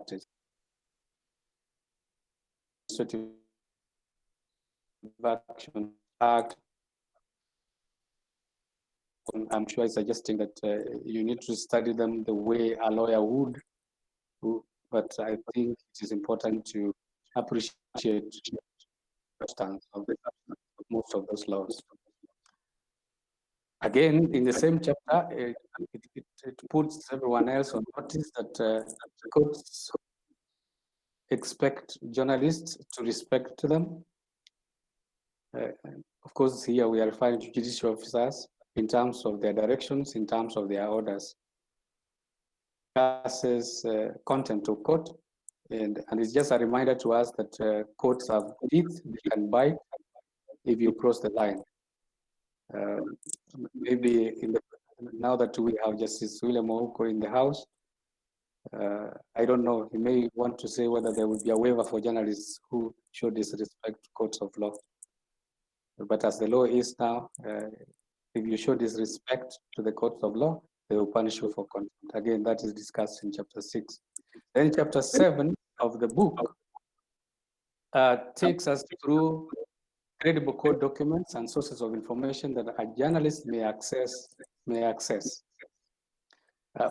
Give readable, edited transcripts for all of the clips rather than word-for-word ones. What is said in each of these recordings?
practice. Action Act, I'm sure is suggesting that you need to study them the way a lawyer would, but I think it is important to appreciate the substance of most of those laws. Again, in the same chapter, it puts everyone else on notice that courts expect journalists to respect them. Of course, here we are referring to judicial officers in terms of their directions, in terms of their orders. Says content of court, and it's just a reminder to us that courts have teeth, they can bite if you cross the line. Maybe now that we have Justice William Ouko in the House, I don't know, he may want to say whether there will be a waiver for journalists who show disrespect to courts of law. But as the law is now, if you show disrespect to the courts of law, they will punish you for contempt. Again, that is discussed in chapter 6. Then chapter 7 of the book takes us through credible court documents and sources of information that a journalist may access.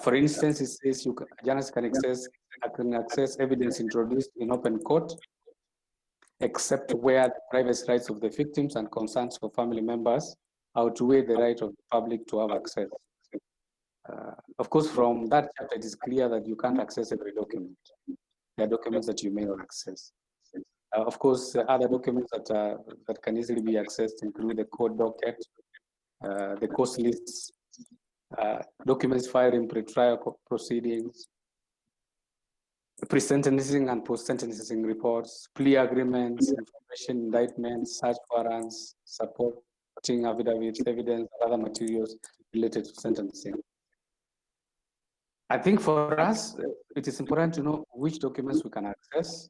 For instance, it says a journalist can access evidence introduced in open court, except where the privacy rights of the victims and concerns of family members outweigh the right of the public to have access. Of course, from that chapter, it is clear that you can't access every document. There are documents that you may not access. Of course, other documents that can easily be accessed include the court docket, the court lists, documents filed in pretrial proceedings, pre-sentencing and post-sentencing reports, plea agreements, information, indictments, search warrants, supporting affidavits, evidence, and other materials related to sentencing. I think for us, it is important to know which documents we can access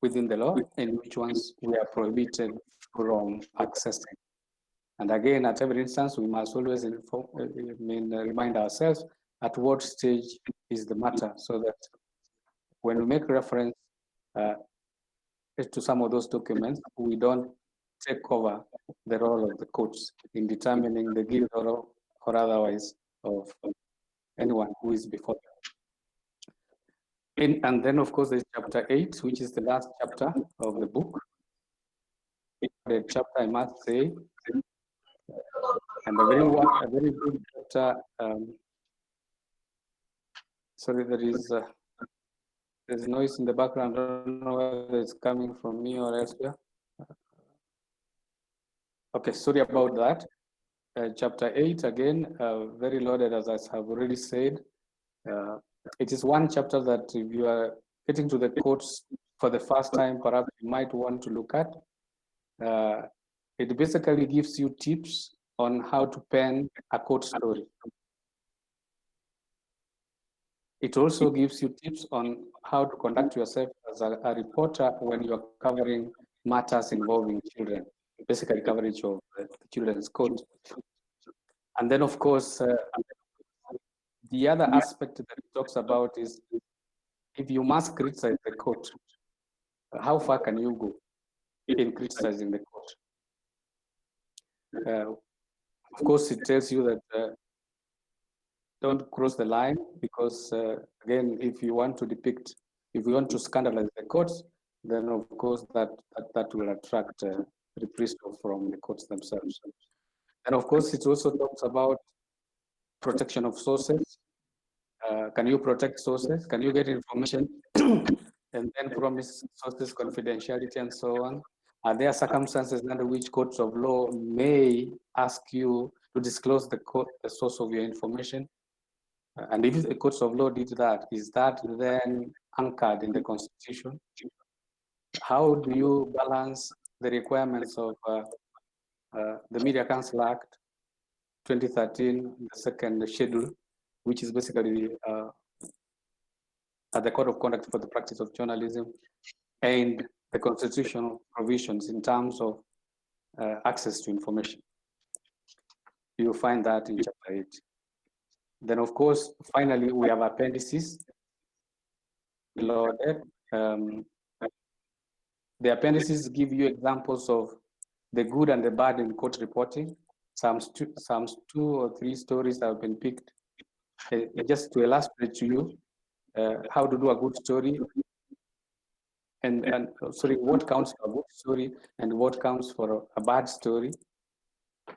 within the law and which ones we are prohibited from accessing. And again, at every instance, we must always remind ourselves at what stage is the matter, so that when we make reference to some of those documents, we don't take over the role of the courts in determining the guilt or otherwise of anyone who is before them. And then, of course, there's chapter 8, which is the last chapter of the book. The chapter, I must say, and a very good chapter. Sorry, there's noise in the background. I don't know whether it's coming from me or elsewhere. Okay, sorry about that. Chapter 8, again, very loaded, as I have already said. It is one chapter that if you are getting to the courts for the first time, perhaps you might want to look at. It basically gives you tips on how to pen a court story. It also gives you tips on how to conduct yourself as a reporter when you're covering matters involving children, basically coverage of the children's court. And then, of course, the other aspect that it talks about is if you must criticize the court, how far can you go in criticizing the court? Of course, it tells you that don't cross the line, because again, if you want to scandalize the courts, then of course that will attract reprisal from the courts themselves. And of course, it also talks about protection of sources. Can you protect sources? Can you get information and then promise sources confidentiality and so on? Are there circumstances under which courts of law may ask you to disclose the source of your information? And if the courts of law did that, is that then anchored in the Constitution? How do you balance the requirements of the Media Council Act 2013, the second schedule, which is basically the Code of Conduct for the Practice of Journalism, and the constitutional provisions in terms of access to information? You find that in chapter 8. Then, of course, finally, we have appendices. loaded. The appendices give you examples of the good and the bad in court reporting. Some 2 or 3 stories have been picked just to illustrate to you how to do a good story and sorry, what counts for a good story and what counts for a bad story,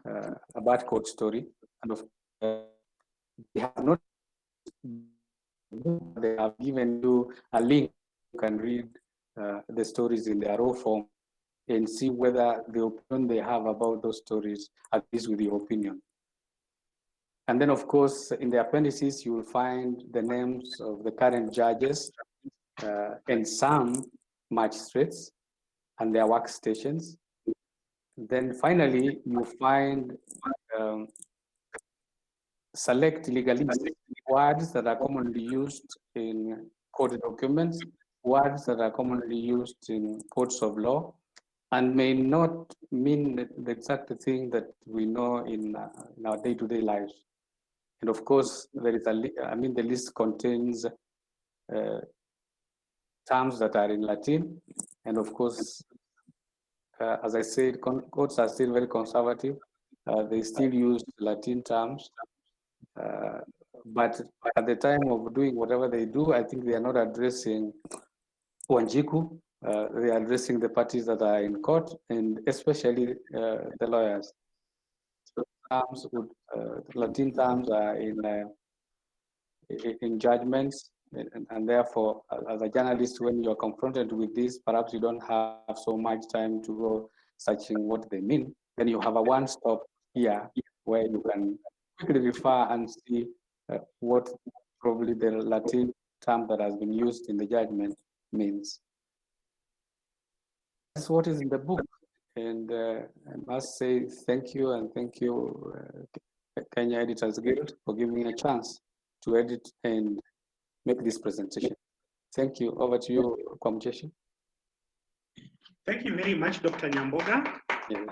a bad court story. And of they have not, they have given you a link. You can read the stories in their raw form and see whether the opinion they have about those stories agrees with your opinion. And then, of course, in the appendices, you will find the names of the current judges and some magistrates and their workstations. Then finally, you find select legalese, words that are commonly used in court documents, words that are commonly used in courts of law, and may not mean the exact thing that we know in our day-to-day lives. And of course, there is the list contains terms that are in Latin. And of course, as I said, courts are still very conservative. They still use Latin terms. But at the time of doing whatever they do, I think they are not addressing Wanjiku. They are addressing the parties that are in court, and especially the lawyers. So terms would, Latin terms are in judgments, and therefore, as a journalist, when you are confronted with this, perhaps you don't have so much time to go searching what they mean. Then you have a one-stop here where you can quickly refer and see what probably the Latin term that has been used in the judgment means. That's what is in the book. And I must say thank you, and thank you, Kenya Editors Guild, for giving me a chance to edit and make this presentation. Thank you. Over to you, Kwamjeshi. Thank you very much, Dr. Nyamboga. Yeah.